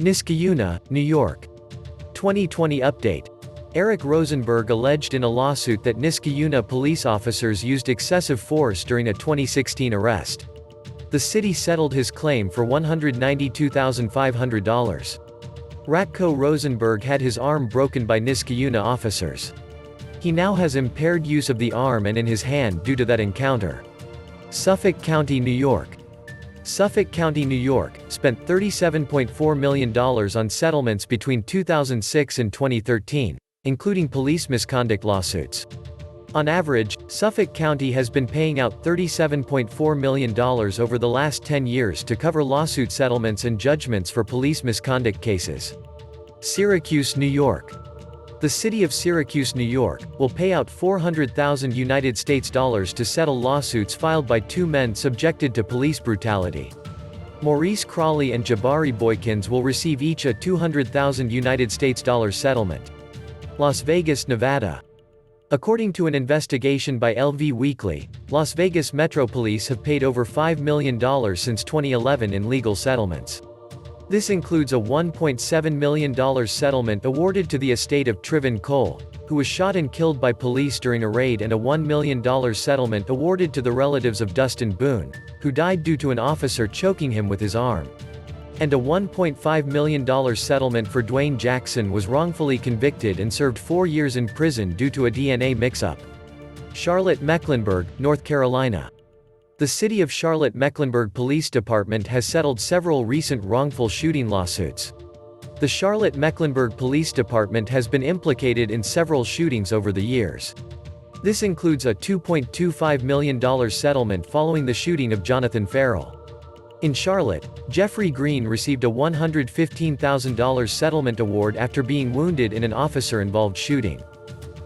Niskayuna, New York. 2020 update. Eric Rosenberg alleged in a lawsuit that Niskayuna police officers used excessive force during a 2016 arrest. The city settled his claim for $192,500. Ratko Rosenberg had his arm broken by Niskayuna officers. He now has impaired use of the arm and in his hand due to that encounter. Suffolk County, New York. Suffolk County, New York, spent $37.4 million on settlements between 2006 and 2013, including police misconduct lawsuits. On average, Suffolk County has been paying out $37.4 million over the last 10 years to cover lawsuit settlements and judgments for police misconduct cases. Syracuse, New York. The city of Syracuse, New York, will pay out $400,000 United States dollars to settle lawsuits filed by two men subjected to police brutality. Maurice Crawley and Jabari Boykins will receive each a $200,000 United States dollars settlement. Las Vegas, Nevada. According to an investigation by LV Weekly, Las Vegas Metro Police have paid over $5 million since 2011 in legal settlements. This includes a $1.7 million settlement awarded to the estate of Trivin Cole, who was shot and killed by police during a raid, and a $1 million settlement awarded to the relatives of Dustin Boone, who died due to an officer choking him with his arm. And a $1.5 million settlement for Dwayne Jackson was wrongfully convicted and served 4 years in prison due to a DNA mix-up. Charlotte, Mecklenburg, North Carolina. The City of Charlotte Mecklenburg Police Department has settled several recent wrongful shooting lawsuits. The Charlotte Mecklenburg Police Department has been implicated in several shootings over the years. This includes a $2.25 million settlement following the shooting of Jonathan Farrell. In Charlotte, Jeffrey Green received a $115,000 settlement award after being wounded in an officer-involved shooting.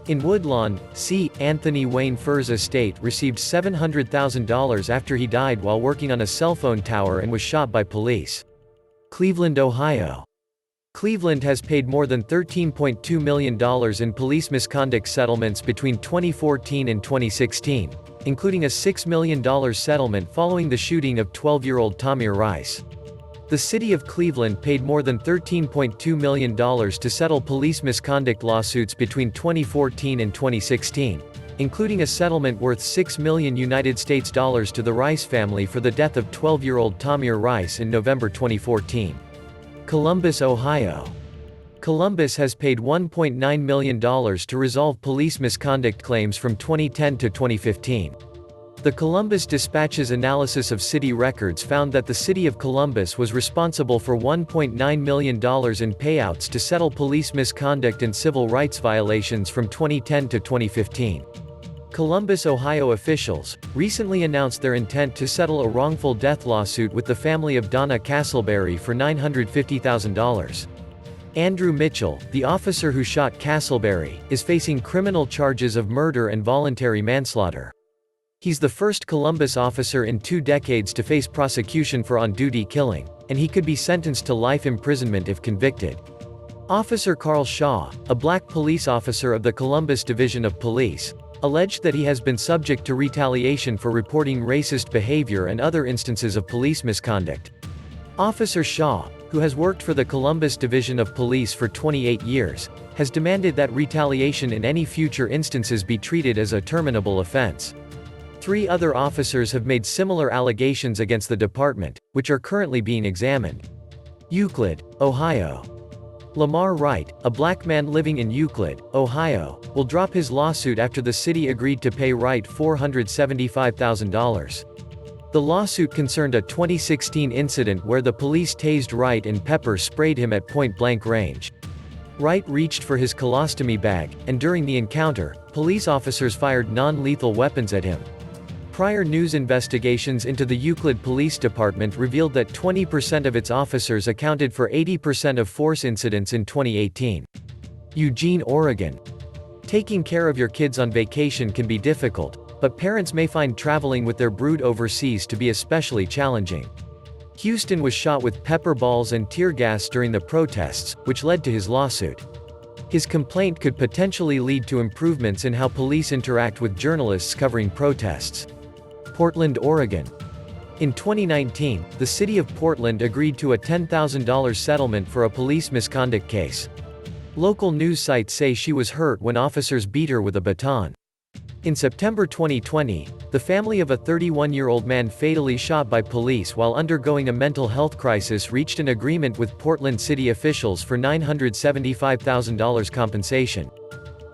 In Woodlawn, C. Anthony Wayne Furr's estate received $700,000 after he died while working on a cell phone tower and was shot by police. Cleveland, Ohio. Cleveland has paid more than $13.2 million in police misconduct settlements between 2014 and 2016, including a $6 million settlement following the shooting of 12-year-old Tamir Rice. The city of Cleveland paid more than $13.2 million to settle police misconduct lawsuits between 2014 and 2016, including a settlement worth $6 million United States dollars to the Rice family for the death of 12-year-old Tamir Rice in November 2014. Columbus, Ohio. Columbus has paid $1.9 million to resolve police misconduct claims from 2010 to 2015. The Columbus Dispatch's analysis of city records found that the city of Columbus was responsible for $1.9 million in payouts to settle police misconduct and civil rights violations from 2010 to 2015. Columbus, Ohio officials recently announced their intent to settle a wrongful death lawsuit with the family of Donna Castleberry for $950,000. Andrew Mitchell, the officer who shot Castleberry, is facing criminal charges of murder and voluntary manslaughter. He's the first Columbus officer in 2 decades to face prosecution for on-duty killing, and he could be sentenced to life imprisonment if convicted. Officer Carl Shaw, a black police officer of the Columbus Division of Police, alleged that he has been subject to retaliation for reporting racist behavior and other instances of police misconduct. Officer Shaw, who has worked for the Columbus Division of Police for 28 years, has demanded that retaliation in any future instances be treated as a terminable offense. 3 other officers have made similar allegations against the department, which are currently being examined. Euclid, Ohio. Lamar Wright, a black man living in Euclid, Ohio, will drop his lawsuit after the city agreed to pay Wright $475,000. The lawsuit concerned a 2016 incident where the police tased Wright and pepper sprayed him at point-blank range. Wright reached for his colostomy bag, and during the encounter, police officers fired non-lethal weapons at him. Prior news investigations into the Euclid Police Department revealed that 20% of its officers accounted for 80% of force incidents in 2018. Eugene, Oregon. Taking care of your kids on vacation can be difficult, but parents may find traveling with their brood overseas to be especially challenging. Houston was shot with pepper balls and tear gas during the protests, which led to his lawsuit. His complaint could potentially lead to improvements in how police interact with journalists covering protests. Portland, Oregon. In 2019, the city of Portland agreed to a $10,000 settlement for a police misconduct case. Local news sites say she was hurt when officers beat her with a baton. In September 2020, the family of a 31-year-old man fatally shot by police while undergoing a mental health crisis reached an agreement with Portland city officials for $975,000 compensation.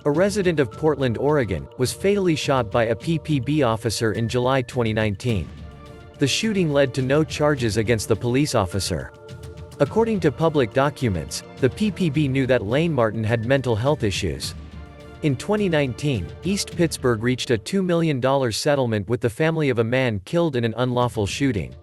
A resident of Portland, Oregon, was fatally shot by a PPB officer in July 2019. The shooting led to no charges against the police officer. According to public documents, the PPB knew that Lane Martin had mental health issues. In 2019, East Pittsburgh reached a $2 million settlement with the family of a man killed in an unlawful shooting.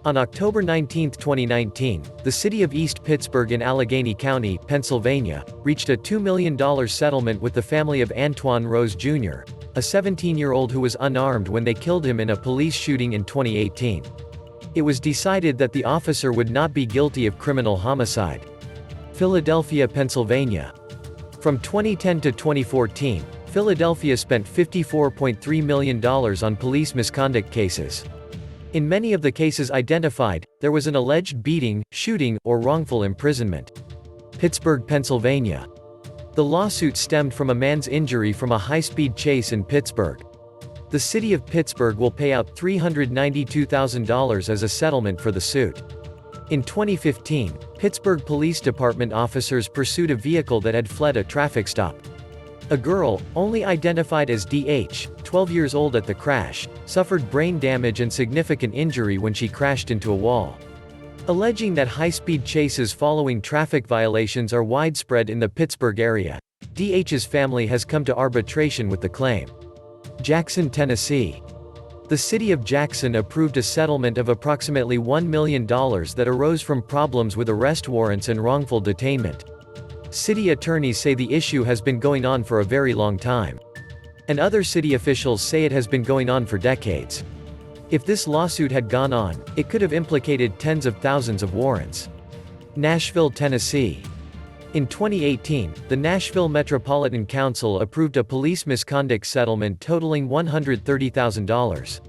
On October 19, 2019, the city of East Pittsburgh in Allegheny County, Pennsylvania, reached a $2 million settlement with the family of Antoine Rose Jr., a 17-year-old who was unarmed when they killed him in a police shooting in 2018. It was decided that the officer would not be guilty of criminal homicide. Philadelphia, Pennsylvania. From 2010 to 2014, Philadelphia spent $54.3 million on police misconduct cases. In many of the cases identified, there was an alleged beating, shooting, or wrongful imprisonment. Pittsburgh, Pennsylvania. The lawsuit stemmed from a man's injury from a high-speed chase in Pittsburgh. The city of Pittsburgh will pay out $392,000 as a settlement for the suit. In 2015, Pittsburgh Police Department officers pursued a vehicle that had fled a traffic stop. A girl, only identified as DH, 12 years old at the crash, suffered brain damage and significant injury when she crashed into a wall. Alleging that high-speed chases following traffic violations are widespread in the Pittsburgh area, DH's family has come to arbitration with the claim. Jackson, Tennessee. The city of Jackson approved a settlement of approximately $1 million that arose from problems with arrest warrants and wrongful detainment. City attorneys say the issue has been going on for a very long time. And other city officials say it has been going on for decades. If this lawsuit had gone on, it could have implicated tens of thousands of warrants. Nashville, Tennessee. In 2018, the Nashville Metropolitan Council approved a police misconduct settlement totaling $130,000.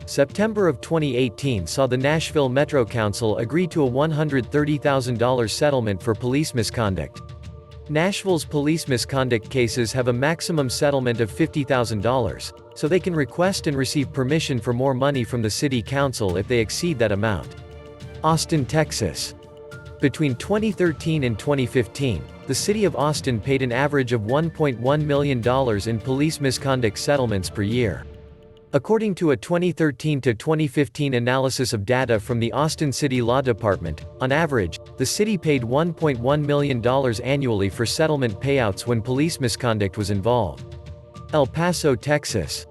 September of 2018 saw the Nashville Metro Council agree to a $130,000 settlement for police misconduct. Nashville's police misconduct cases have a maximum settlement of $50,000, so they can request and receive permission for more money from the city council if they exceed that amount. Austin, Texas. Between 2013 and 2015, the city of Austin paid an average of $1.1 million in police misconduct settlements per year. According to a 2013 to 2015 analysis of data from the Austin City Law Department, on average, the city paid $1.1 million annually for settlement payouts when police misconduct was involved. El Paso, Texas.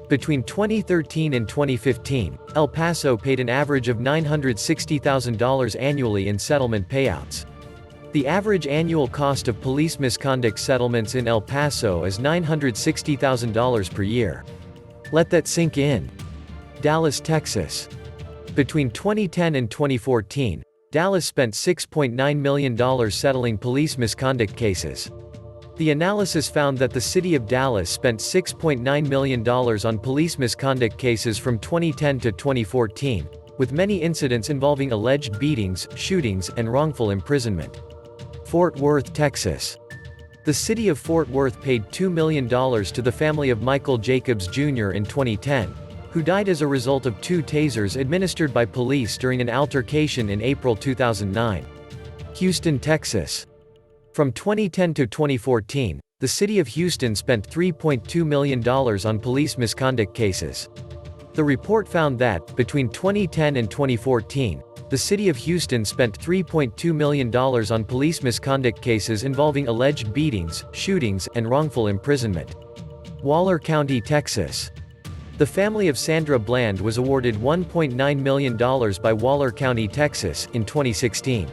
Between 2013 and 2015, El Paso paid an average of $960,000 annually in settlement payouts. The average annual cost of police misconduct settlements in El Paso is $960,000 per year. Let that sink in. Dallas, Texas. Between 2010 and 2014, Dallas spent $6.9 million settling police misconduct cases. The analysis found that the city of Dallas spent $6.9 million on police misconduct cases from 2010 to 2014, with many incidents involving alleged beatings, shootings, and wrongful imprisonment. Fort Worth, Texas. The city of Fort Worth paid $2 million to the family of Michael Jacobs Jr. in 2010, who died as a result of 2 tasers administered by police during an altercation in April 2009. Houston, Texas. From 2010 to 2014, the city of Houston spent $3.2 million on police misconduct cases. The report found that, between 2010 and 2014, the city of Houston spent $3.2 million on police misconduct cases involving alleged beatings, shootings, and wrongful imprisonment. Waller County, Texas. The family of Sandra Bland was awarded $1.9 million by Waller County, Texas, in 2016.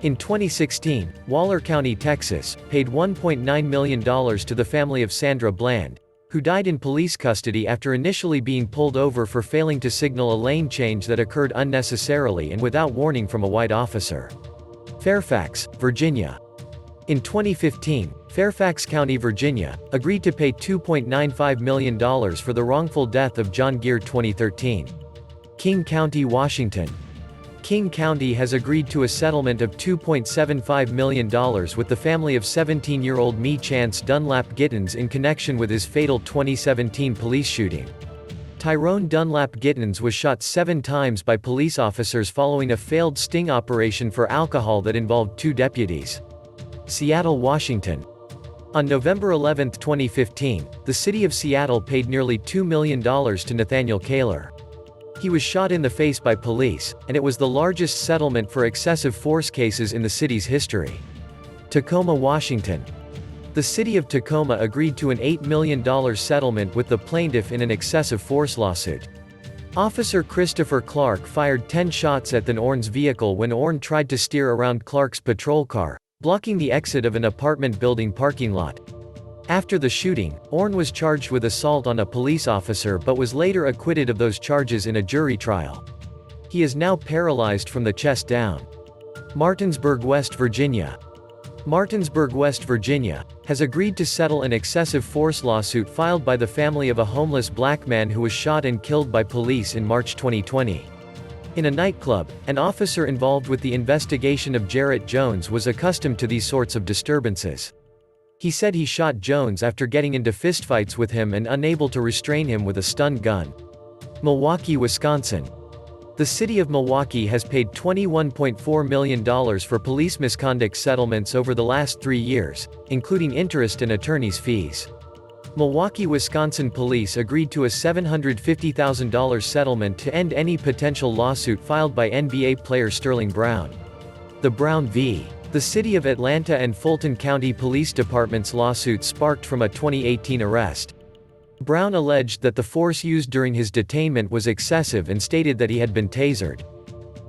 In 2016, Waller County, Texas, paid $1.9 million to the family of Sandra Bland, who died in police custody after initially being pulled over for failing to signal a lane change that occurred unnecessarily and without warning from a white officer. Fairfax, Virginia. In 2015, Fairfax County, Virginia, agreed to pay $2.95 million for the wrongful death of John Gear 2013. King County, Washington. King County has agreed to a settlement of $2.75 million with the family of 17-year-old Me Chance Dunlap Gittins in connection with his fatal 2017 police shooting. Tyrone Dunlap Gittins was shot 7 times by police officers following a failed sting operation for alcohol that involved 2 deputies. Seattle, Washington. On November 11, 2015, the city of Seattle paid nearly $2 million to Nathaniel Kaler. He was shot in the face by police, and it was the largest settlement for excessive force cases in the city's history. Tacoma, Washington. The city of Tacoma agreed to an $8 million settlement with the plaintiff in an excessive force lawsuit. Officer Christopher Clark fired 10 shots at Orn's vehicle when Orn tried to steer around Clark's patrol car, blocking the exit of an apartment building parking lot. After the shooting, Orn was charged with assault on a police officer but was later acquitted of those charges in a jury trial. He is now paralyzed from the chest down. Martinsburg, West Virginia. Martinsburg, West Virginia, has agreed to settle an excessive force lawsuit filed by the family of a homeless black man who was shot and killed by police in March 2020. In a nightclub, an officer involved with the investigation of Jarrett Jones was accustomed to these sorts of disturbances. He said he shot Jones after getting into fistfights with him and unable to restrain him with a stun gun. Milwaukee, Wisconsin. The city of Milwaukee has paid $21.4 million for police misconduct settlements over the last 3 years, including interest and attorney's fees. Milwaukee, Wisconsin police agreed to a $750,000 settlement to end any potential lawsuit filed by NBA player Sterling Brown. The Brown v. The City of Atlanta and Fulton County Police Department's lawsuit sparked from a 2018 arrest. Brown alleged that the force used during his detainment was excessive and stated that he had been tasered.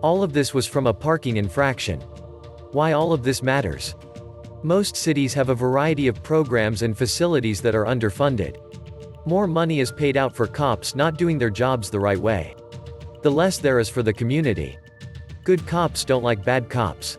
All of this was from a parking infraction. Why all of this matters? Most cities have a variety of programs and facilities that are underfunded. More money is paid out for cops not doing their jobs the right way. The less there is for the community. Good cops don't like bad cops.